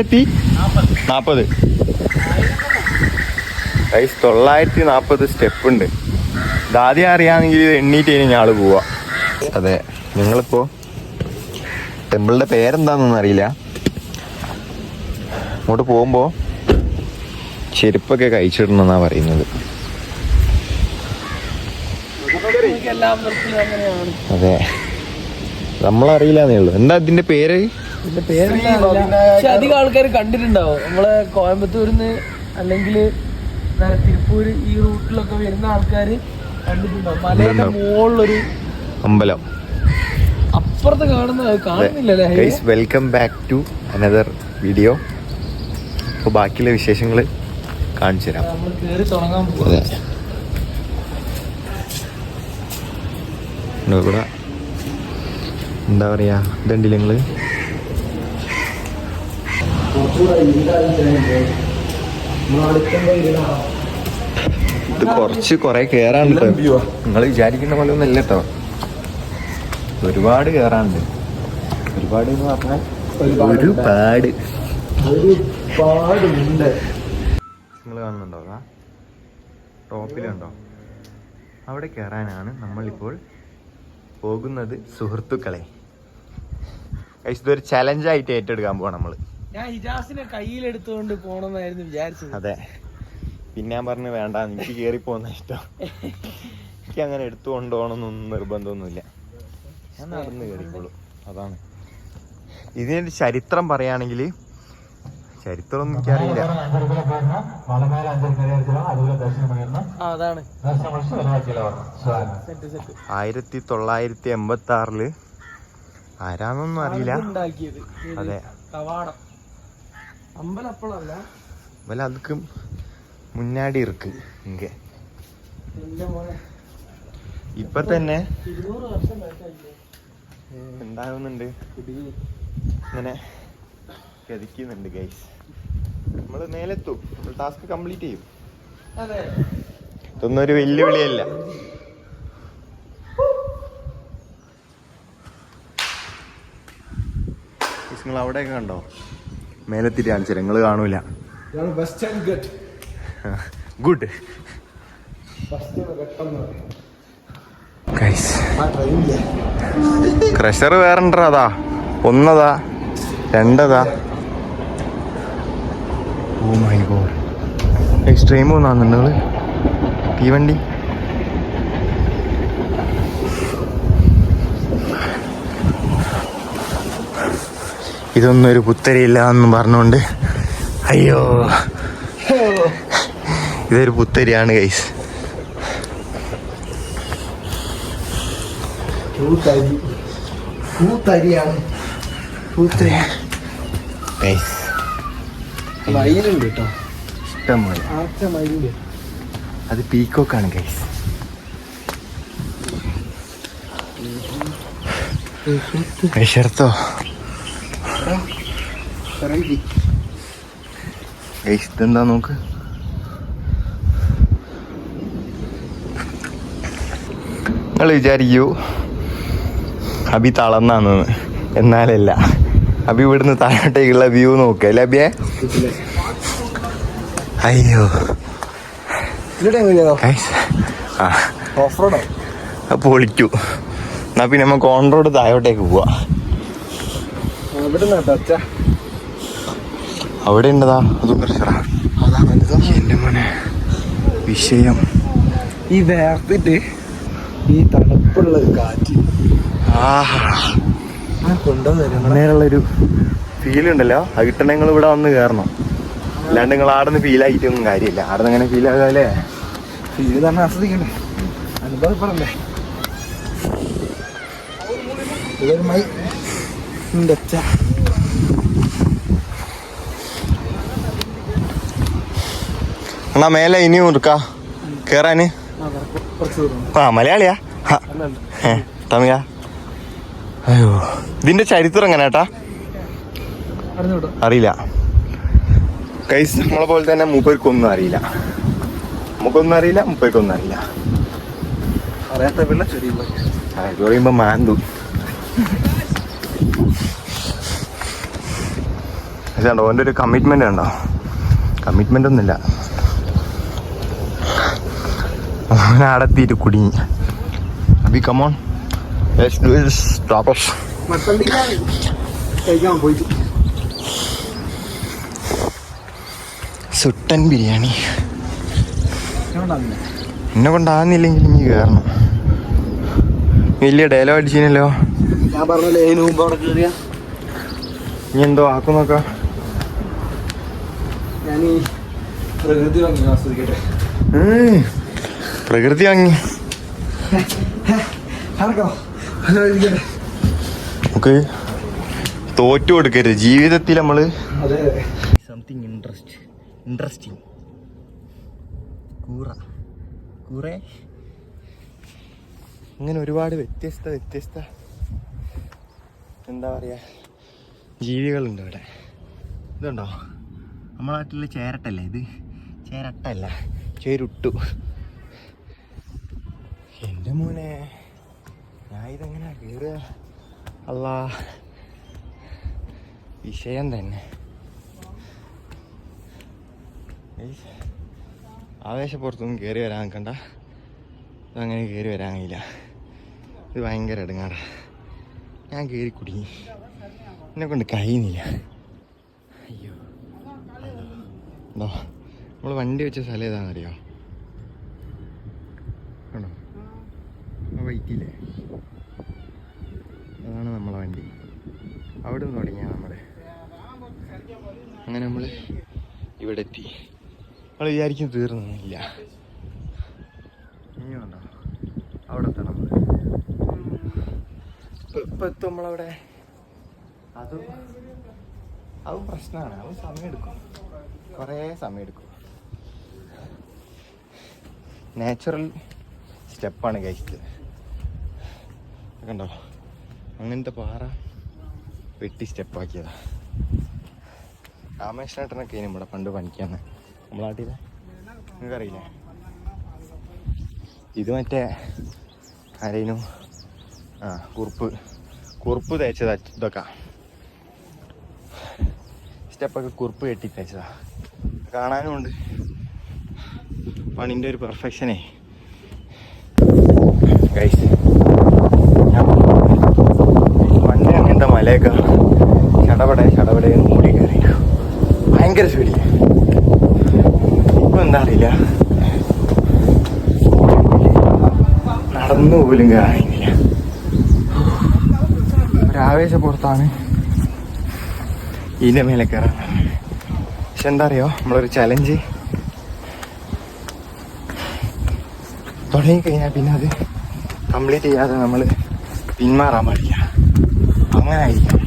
940 940 step ഉണ്ട്. ഇതാദ്യം അറിയാമെങ്കിൽ എണ്ണീറ്റ് കഴിഞ്ഞാൽ ആള് പോവാ. അതെ, നിങ്ങളിപ്പോ ടെമ്പിളിന്റെ പേരെന്താന്നൊന്നും അറിയില്ല. അങ്ങോട്ട് പോകുമ്പോ ചെരുപ്പൊക്കെ കഴിച്ചിടണമെന്നാ പറയുന്നത്. അതെ, നമ്മളറിയില്ലാന്നേ ഉള്ളു. എന്താ ഇതിന്റെ പേര്? അധികം ആൾക്കാർ കണ്ടിട്ടുണ്ടാവും. നമ്മളെ കോയമ്പത്തൂരിന്ന് അല്ലെങ്കിൽ തിരുപ്പൂര് ഈ റൂട്ടിലൊക്കെ വരുന്ന ആൾക്കാർ കണ്ടിട്ടുണ്ടാവും. മലയുടെ മുകളിലൊരു അമ്പലം അപ്പുറത്ത് കാണുന്നില്ലല്ലേ. Welcome back to another video. അപ്പോൾ ബാക്കിയുള്ള വിശേഷങ്ങൾ കാണിച്ചു തരാം. നമ്മൾ കയറി തുടങ്ങാൻ പോകും. ഇവിടെ എന്താ പറയാ, ഇതുണ്ടല്ലേ നിങ്ങള്, ഇത് കുറെ കേറാണ്ട്. നിങ്ങൾ വിചാരിക്കുന്ന പോലെ ഒന്നും അല്ല കേട്ടോ, ഒരുപാട് കേറാണ്ട്. ഒരുപാട് എന്ന് പറഞ്ഞാൽ ഒരുപാടുണ്ട്. നിങ്ങൾ കാണുന്നുണ്ടോ? ടോപ്പിലുണ്ടോ? അവിടെ കയറാനാണ് നമ്മളിപ്പോൾ പോകുന്നത് സുഹൃത്തുക്കളെ. ഇതൊരു ചലഞ്ചായിട്ട് ഏറ്റെടുക്കാൻ പോവാണ് നമ്മള്. ഞാൻ ഹിജാസിനെ കയ്യിലെടുത്തുകൊണ്ട് പോണെന്നായിരുന്നു വിചാരിച്ചത്. അതെ, പിന്നെ ഞാൻ പറഞ്ഞു വേണ്ട, എനിക്ക് കയറി പോകുന്ന ഇഷ്ടം. എനിക്ക് അങ്ങനെ എടുത്തു കൊണ്ടുപോകണമെന്നൊന്നും നിർബന്ധമൊന്നുമില്ല. ഞാൻ നടന്ന് കയറിക്കോളൂ. അതാണ് ഇതിന്റെ ചരിത്രം പറയുകയാണെങ്കിൽ, ചരിത്രമൊന്നും എനിക്കറിയില്ല. 1986 ആരാന്നൊന്നും അറിയില്ല. അതെ, അമ്പലം അതുക്ക് മുന്നാടി ഇருக்கு. ഇപ്പൊ തന്നെ ഉണ്ടാകുന്നുണ്ട്, ഇങ്ങനെ കതിക്കുന്നുണ്ട് ഗൈസ്. നമ്മള് മേലെത്തും, ടാസ്ക് കംപ്ലീറ്റ് ചെയ്യും. ഇതൊന്നും ഒരു വെല്ലുവിളിയല്ല. നിങ്ങൾ അവിടെയൊക്കെ കണ്ടോ? മേലെത്തിട്ട് കാണിച്ചു നിങ്ങൾ കാണൂല. ഗുഡ് ക്രഷർ വേറെ അതാ, ഒന്നതാ, രണ്ടതാ. ഓ മൈ ഗോഡ്, എക്സ്ട്രീം ഒന്നാന്നുണ്ട് നിങ്ങള് തീവണ്ടി. ഇതൊന്നും ഒരു പുത്തരിയില്ല എന്നും പറഞ്ഞോണ്ട്, അയ്യോ ഇതൊരു പുത്തരിയാണ് ഗൈസ്. അത് പീക്കോക്കാണ് ഗൈസ്. ഷർത്തോ ഗൈസ്, ഇതെന്താ നോക്ക്. നിങ്ങൾ വിചാരിക്കൂ അബി തളർന്നാന്ന്. എന്നാലല്ല, അബി ഇവിടുന്ന് താഴോട്ടേക്കുള്ള വ്യൂ നോക്കുക അല്ലേ അബിയെ? അയ്യോ പൊളിക്കൂ. എന്നാ പിന്നെ നമുക്ക് ഓൺ റോഡ് താഴോട്ടേക്ക് പോവാ. അവിടെ ഉണ്ടതാ, അതും പ്രശ്നറാ. എന്റെ മോനെ വിഷയം ഈ വേർത്തിട്ട് ഈ തണുപ്പുള്ള കാറ്റ് കൊണ്ടുവന്നൊരു ഫീൽ ഉണ്ടല്ലോ. അത് കിട്ടണ നിങ്ങൾ ഇവിടെ വന്ന് കയറണം, അല്ലാണ്ട് നിങ്ങൾ ആടെ നിന്ന് ഫീൽ ആയിട്ടൊന്നും കാര്യമില്ല. ആടെ നിന്ന് അങ്ങനെ ഫീൽ ആകാല്ലേ, ഫീല് തന്നെ ആസ്വദിക്കണ്ടേ, അനുഭവപ്പെടണ്ടേ. ഇതൊരു മൈ എന്നാ മേലെ ഇനിയും എടുക്കാ കേറാന്. ആ മലയാളിയാ? തമിഴാ? അയ്യോ, ഇതിന്റെ ചരിത്രം എങ്ങനെയാട്ടാ അറിയില്ല ഗൈസ്. നമ്മളെ പോലെ തന്നെ മൂപ്പർക്കൊന്നും അറിയില്ല, നമുക്കൊന്നും അറിയില്ല, മൂപ്പർക്കൊന്നും അറിയില്ല. അറിയാത്ത പിള്ള ചെടി പറയുമ്പോ മാന്തു. ഇതുണ്ടോ ഓൻ്റെ ഒരു കമ്മിറ്റ്മെൻ്റ് ഉണ്ടോ? കമ്മിറ്റ്മെൻ്റ് ഒന്നുമില്ല, ഓനാടെത്തിയിട്ട് കുടുങ്ങി. Abi come on let's do this tapas. സുട്ടൻ ബിരിയാണി എന്നെ കൊണ്ടാകുന്നില്ലെങ്കിൽ ഇനി കയറണം. വലിയ ഡയലോഗ് അടിച്ചിനല്ലോ. ഞാൻ പറഞ്ഞല്ലേ അതിന് മുമ്പ് അവിടെ കയറിയ ഇനി എന്തോ ആക്കും നോക്കാം. ഞാൻ ഈ പ്രകൃതി ഭംഗി ആസ്വദിക്കട്ടെ. പ്രകൃതി ഭംഗി നമുക്ക് തോറ്റു കൊടുക്കരുത് ജീവിതത്തിൽ നമ്മള്. സംതിങ് ഇൻട്രസ്റ്റിംഗ് കൂറേ ഇങ്ങനെ ഒരുപാട് വ്യത്യസ്ത എന്താ പറയാ ജീവികളുണ്ട് ഇവിടെ. ഇതുണ്ടോ നമ്മളെ നാട്ടിലെ ചേരട്ടല്ലേ ഇത്? ചേരട്ടല്ല, ചേരുട്ടു. എൻ്റെ മോനെ ഞാൻ ഇതെങ്ങനെയാ കയറുക? അല്ലാ വിഷയം തന്നെ. ആവേശപ്പുറത്തൊന്നും കയറി വരാൻ നിൽക്കണ്ട. ഇതങ്ങനെ കയറി വരാൻ കഴിയില്ല. ഇത് ഭയങ്കര ഇടങ്ങാടാ. ഞാൻ കയറി കുടുങ്ങി, എന്നെ കൊണ്ട് കഴിയുന്നില്ല. അയ്യോ എന്തോ നമ്മൾ വണ്ടി വെച്ച സ്ഥലം ഏതാണെന്നറിയോ? ആണോ വൈറ്റില്ലേ? അതാണ് നമ്മളെ വണ്ടി. അവിടെ നിന്ന് തുടങ്ങിയ നമ്മുടെ. അങ്ങനെ നമ്മൾ ഇവിടെ എത്തി. നമ്മൾ വിചാരിക്കും തീർന്നില്ല. ഇനിയുണ്ടോ അവിടെ എത്തണം നമ്മൾ. ഇപ്പം എത്തും നമ്മളവിടെ. അതും പ്രശ്നമാണ്. അത് സമയമെടുക്കും, കുറേ സമയമെടുക്കും. നാച്ചുറൽ സ്റ്റെപ്പാണ് കഴിച്ചത്. കണ്ടോ അങ്ങനത്തെ പാറ വെട്ടി സ്റ്റെപ്പാക്കിയതാ. രാമേശ്വരേട്ടനൊക്കെ ഇനി ഇവിടെ പണ്ട് പണിക്കാന്ന് നമ്മളെ നാട്ടിലെ, നിങ്ങൾക്കറിയില്ലേ? ഇത് മറ്റേ ആരേനു കുറുപ്പ് തേച്ചതാ. ഇതൊക്കെ സ്റ്റെപ്പൊക്കെ കുറുപ്പ് കെട്ടി തേച്ചതാ. കാണാനും ഉണ്ട് പണിൻ്റെ ഒരു പെർഫെക്ഷനേ. ഗൈസ് ഞാൻ പണ്ട് അങ്ങനത്തെ മലയൊക്കെ ചടപടേ മൂടി കയറി ഭയങ്കര സ്പീഡിൽ. ഇപ്പം എന്താ അറിയില്ല, നടന്നു പോലും കയറാനില്ല. ഒരാവേശപ്പുറത്താണ് ഇതിൻ്റെ മേലെ കയറാൻ. പക്ഷെ എന്താ അറിയോ, നമ്മളൊരു ചലഞ്ച് തുടങ്ങിക്കഴിഞ്ഞാൽ പിന്നെ അത് കംപ്ലീറ്റ് ചെയ്യാതെ നമ്മൾ പിന്മാറാൻ പാടില്ല. അങ്ങനെ ആയിരിക്കാം.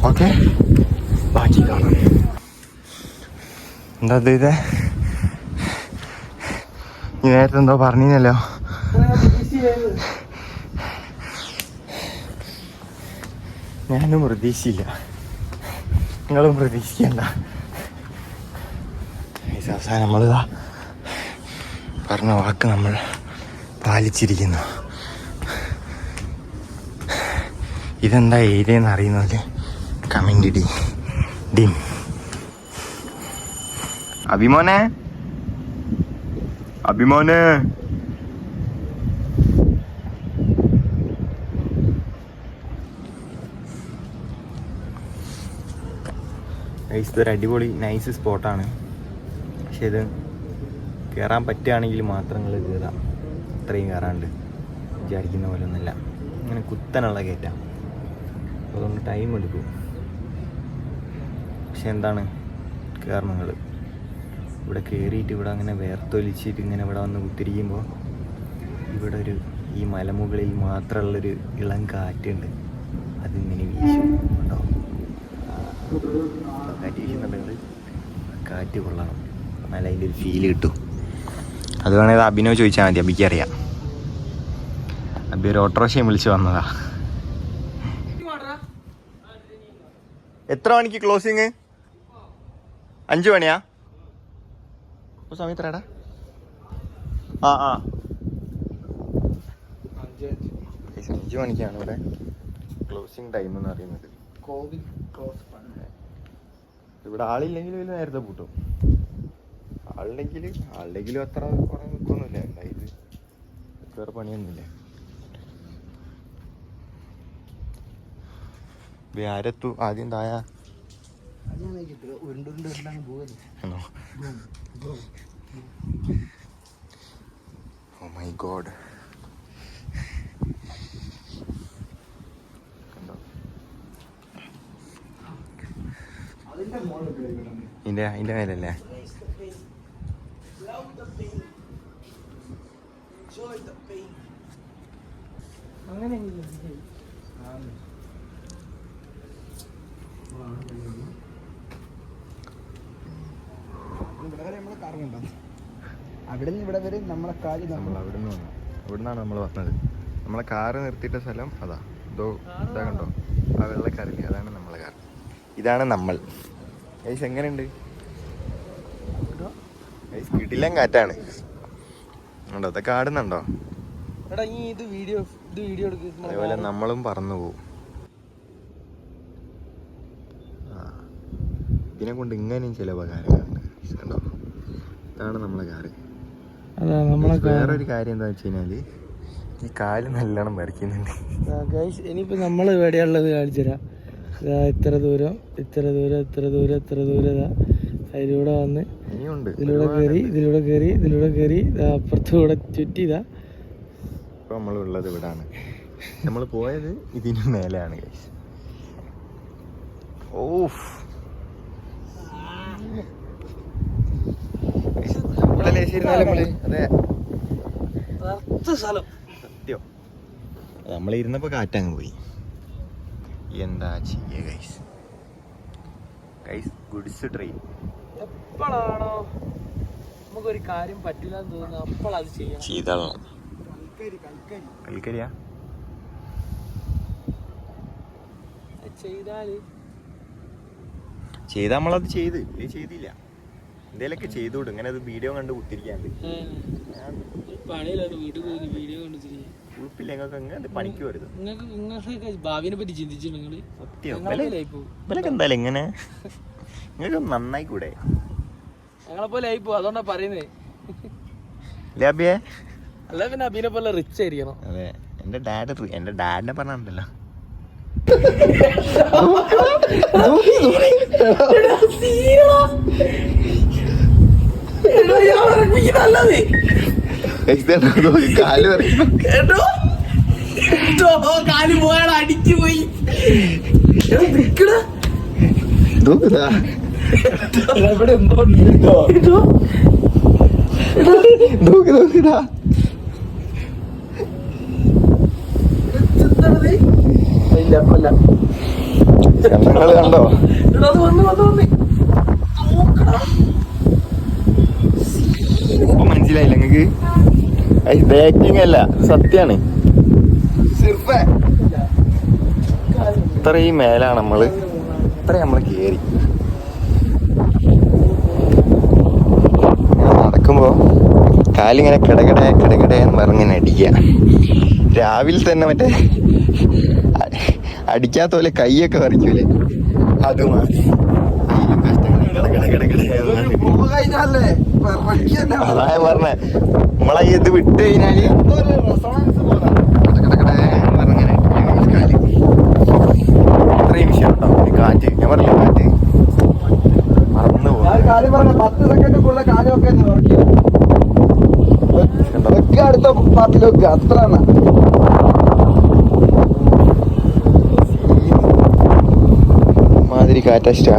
ഓക്കെ, ബാക്കി കാണാം. എന്താ ഇത്? ഈ നേരത്തെ എന്തോ പറഞ്ഞല്ലോ. ഞാനും പ്രതീക്ഷിച്ചില്ല, നിങ്ങളും പ്രതീക്ഷിക്കണ്ട. അവസാനം നമ്മളിതാ പറഞ്ഞ വാക്ക് നമ്മൾ പാലിച്ചിരിക്കുന്നു. ഇതെന്താ ഏരിയ എന്ന് അറിയുന്നത് കമന്റ് ഡിം. അഭിമോനെ ഇതൊരു അടിപൊളി നൈസ് സ്പോട്ടാണ്. പക്ഷെ ഇത് കയറാൻ പറ്റുകയാണെങ്കിൽ മാത്രം നിങ്ങൾ കയറാം. അത്രയും കയറാണ്ട് വിചാരിക്കുന്ന പോലെ ഒന്നുമില്ല. ഇങ്ങനെ കുത്തനുള്ള കയറ്റാം, അതുകൊണ്ട് ടൈം എടുക്കും. പക്ഷെ എന്താണ് കയറണം നിങ്ങൾ. ഇവിടെ കയറിയിട്ട് ഇവിടെ അങ്ങനെ വേർത്തൊലിച്ചിട്ട് ഇങ്ങനെ ഇവിടെ വന്ന് കുത്തിരിക്കുമ്പോൾ ഇവിടെ ഈ മലമുകളിൽ മാത്രമുള്ളൊരു ഇളം കാറ്റുണ്ട്. അതിങ്ങനെ വീശും കേട്ടോ. കാറ്റ് വീശുന്നുണ്ടെങ്കിൽ കാറ്റ് കൊള്ളണം, നല്ല അതിൻ്റെ ഒരു ഫീല് കിട്ടും. അത് വേണേൽ അഭിനവ് ചോദിച്ചാൽ മതി, അബിക്ക് അറിയാം. അബി ഒരു ഓട്ടോറിക്ഷയും വിളിച്ച് വന്നതാ. എത്ര മണിക്ക് ക്ലോസിങ്? 5 മണിയാ? ഇപ്പോൾ സമയം എത്രയാടാ? 5 മണിക്കാണ് ഇവിടെ ക്ലോസിങ് ടൈം എന്ന് പറയുന്നത്. ഇവിടെ ആളില്ലെങ്കിൽ വലിയ നേരത്തെ പൂട്ടും. ആളുണ്ടെങ്കിലും അത്ര കുറെ നിൽക്കൊന്നുമില്ല. ഇത് വേറെ പണിയൊന്നുമില്ല. ആരെത്തു ആദ്യം തായ ഓ മൈ ഗോഡ്. കണ്ടോ അതിന്റെ മേലല്ലേ? അങ്ങനെ അവിടെ നിന്ന് ഇവിടെ വരെ നമ്മളെ കാര്യം നമ്മൾ അവിടെ നിന്ന് വന്നു. ഇവിടുന്നാണ് നമ്മൾ വന്നത്. നമ്മളെ കാറ് നിർത്തിയിട്ട സ്ഥലം അതാ. ഇതാ കണ്ടോ ആ വെള്ളക്കാറില്ലേ? അതാണ് നമ്മളെ കാർ. ഇതാണ് നമ്മൾ. ഗൈസ് എങ്ങനെയുണ്ട്? ഗൈസ് കിടിലൻ കാറ്റാണ്. ഉണ്ടോ ഇതൊക്കെ ആടുന്നുണ്ടോ? അതേപോലെ നമ്മളും പറന്നു പോവും. ഇതിനെ കൊണ്ട് ഇങ്ങനെയും ചില ഉപകാരങ്ങളുണ്ട്. കണ്ടോ ഇതാണ് നമ്മളെ കാറ്. വേറൊരു കാര്യം എന്താ വെച്ച് കഴിഞ്ഞാല് ഈ കാല് നല്ലോണം വരയ്ക്കുന്നുണ്ട്. ഇനിയിപ്പോ നമ്മള് എവിടെയുള്ളത് കാണിച്ചുതരാം. ഇത്ര ദൂരം ഇത്ര ദൂരം ഇത്ര ദൂരം ഇത്ര ദൂരം അതിലൂടെ വന്ന് ഇനിയുണ്ട്. ഇതിലൂടെ കയറി അപ്പുറത്തൂടെ ചുറ്റിതാ. ഇപ്പൊ നമ്മളുള്ളത് ഇവിടാണ്. നമ്മൾ പോയത് ഇതിന് മേലെയാണ് ഗൈസ്. ഓഫ് സത്യം നമ്മളിരുന്നപ്പോ കാറ്റങ്ങ് പോയി. എന്താ ചെയ്യ ഗൈസ്. ഗുഡ്സ് ട്രെയിൻ എപ്പോഴാണോ നമുക്കൊരു കാര്യം പറ്റില്ല എന്ന് തോന്നുന്നു അപ്പോൾ അത് ചെയ്യാം. ശീതളം കൽക്കരിയാ ചെയ്താ നമ്മളത് ചെയ്തില്ല. എന്തേലൊക്കെ ചെയ്തോടും. ഇങ്ങനെ അത് വീഡിയോ കണ്ട് കുത്തിരിക്കാണ്ട് ഉൾപ്പില്ല. നിങ്ങൾക്ക് എങ്ങനെ പണിക്ക് വരുത്? ഭാവിനെ പറ്റി ചിന്തിച്ചിട്ടുണ്ടെങ്കിൽ ഇവരൊക്കെ എന്തായാലും ഇങ്ങനെ നിങ്ങൾക്ക് നന്നായി കൂടെ? ഞങ്ങളെ പോലെ ആയിപ്പോ. അതുകൊണ്ടാ പറയുന്നേ. ലാബിയെ അല്ല പിന്നെ അബീനെ പോലെ റിച്ച് ആയിരിക്കണം. അതെ എന്റെ ഡാഡിനെ പറഞ്ഞിട്ടുണ്ടല്ലോ. കാല് പോയാൽ അടിച്ചു പോയി. കണ്ടോ? ഇപ്പൊ മനസ്സിലായില്ല നിങ്ങക്ക്? ആക്ടിങ് അല്ല, സത്യാണ്. ഇത്രയും മേലാണ് നമ്മള്. ഇത്രയും നമ്മള് കേറി നടക്കുമ്പോ കാലിങ്ങനെ കിടകിടയെന്ന് പറഞ്ഞിങ്ങനെ അടിക്കുക. രാവിലെ തന്നെ മറ്റേ അടിക്കാത്ത പോലെ കൈയൊക്കെ വരയ്ക്കൂലേ, അത് മാറി. അതാ പറഞ്ഞ നമ്മളെ ഇത് വിട്ട് കഴിഞ്ഞാല് ഇത്രയും വിഷയം ഉണ്ടോ? കാറ്റ് ഞാൻ പറഞ്ഞില്ല, കാറ്റ് മറന്നു പോകും. 10 സെക്കൻഡുള്ള കാലമൊക്കെ അടുത്ത പാർട്ടിലൊക്കെ അത്ര മാതിരി കാറ്റാ.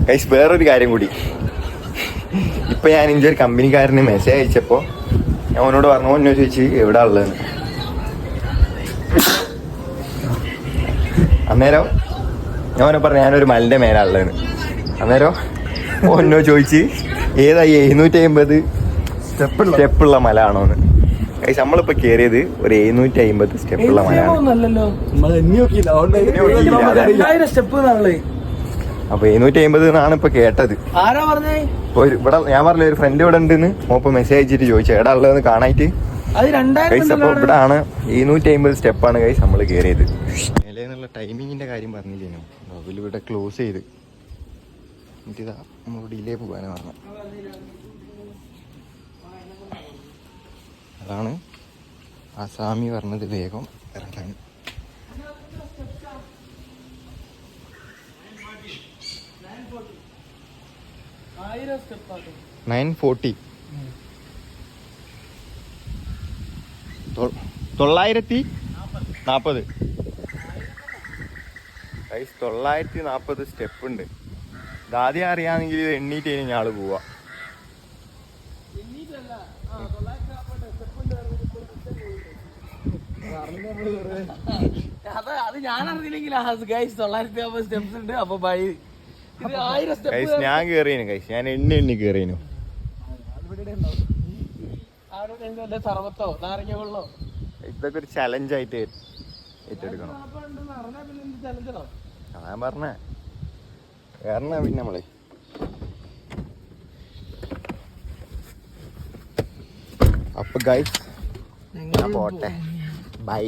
ഗൈസ് വേറൊരു കാര്യം കൂടി. ഇപ്പൊ ഞാൻ എൻ്റെ ഒരു കമ്പനിക്കാരന് മെസ്സേജ് അയച്ചപ്പോ ഞാൻ അവനോട് പറഞ്ഞു, എന്നോട് ചോദിച്ച് എവിടെ ഉള്ളതെന്ന്. അന്നേരം ഞാൻ അവനെ പറഞ്ഞു ഞാനൊരു മലിന്റെ മേലുള്ളതെന്ന്. അന്നേരം ഒന്നോ ചോദിച്ച് ഏതായി 750 സ്റ്റെപ്പുള്ള മല ആണോന്ന്. ഗൈസ് നമ്മളിപ്പോ കേറിയത് ഒരു 750 സ്റ്റെപ്പുള്ള മലയാണ്. അപ്പൊ 750 എന്നാണ് ഇപ്പൊ കേട്ടത്. ആരാ പറഞ്ഞേ? ഇവിടെ ഞാൻ പറഞ്ഞ ഒരു ഫ്രണ്ട് ഇവിടെ ഉണ്ടെന്ന് മോപ്പ് മെസ്സേജ് അയച്ചിട്ട് ചോദിച്ചു എടാ ഉള്ളതെന്ന് കാണായിട്ട്. അത് 2000 ഗൈസ് അപ്പോൾ ഇവിടെ ആണ് 250 സ്റ്റെപ്പാണ് ഗൈസ് നമ്മൾ കയറിയത്. മേലേന്നുള്ള ടൈമിങ്ങിന്റെ കാര്യം പറഞ്ഞില്ലേനോ, ഇവിടെ ക്ലോസ് ചെയ്ത് എന്നിട്ടിതാ നമ്മൾ ഡിലേ പോകാനാണ് പറഞ്ഞത്. അതാണ് ആ സ്വാമി പറഞ്ഞത് വേഗം ഇറങ്ങാൻ. സ്റ്റെപ്പ് 940 940 ഗൈസ് 940 സ്റ്റെപ്പ് ഉണ്ട്. ഇതാദ്യം അറിയാമെങ്കിൽ ഇത് എണ്ണീറ്റ് ഞാള് പോവാ. അത് ഞാൻ അറിഞ്ഞില്ലെങ്കിൽ 950 സ്റ്റെപ്സ് ഉണ്ട്. അപ്പൊ ബൈ ഇത് 1000 സ്റ്റെപ്പ് ഗൈസ് ഞാൻ കേറിയേനു ഗൈസ്, ഞാൻ എണ്ണി കേറിയേനു. സർവത്തോ നാരങ്ങ വെള്ളോ ഇതൊക്കെ ഒരു ചലഞ്ചായിട്ട് ഏറ്റെടുക്കണം. ഞാൻ പറഞ്ഞേ കേറണ പിന്നെ നമ്മളെ. അപ്പൊ ഗൈസ് ഞാൻ പോട്ടെ, ബൈ.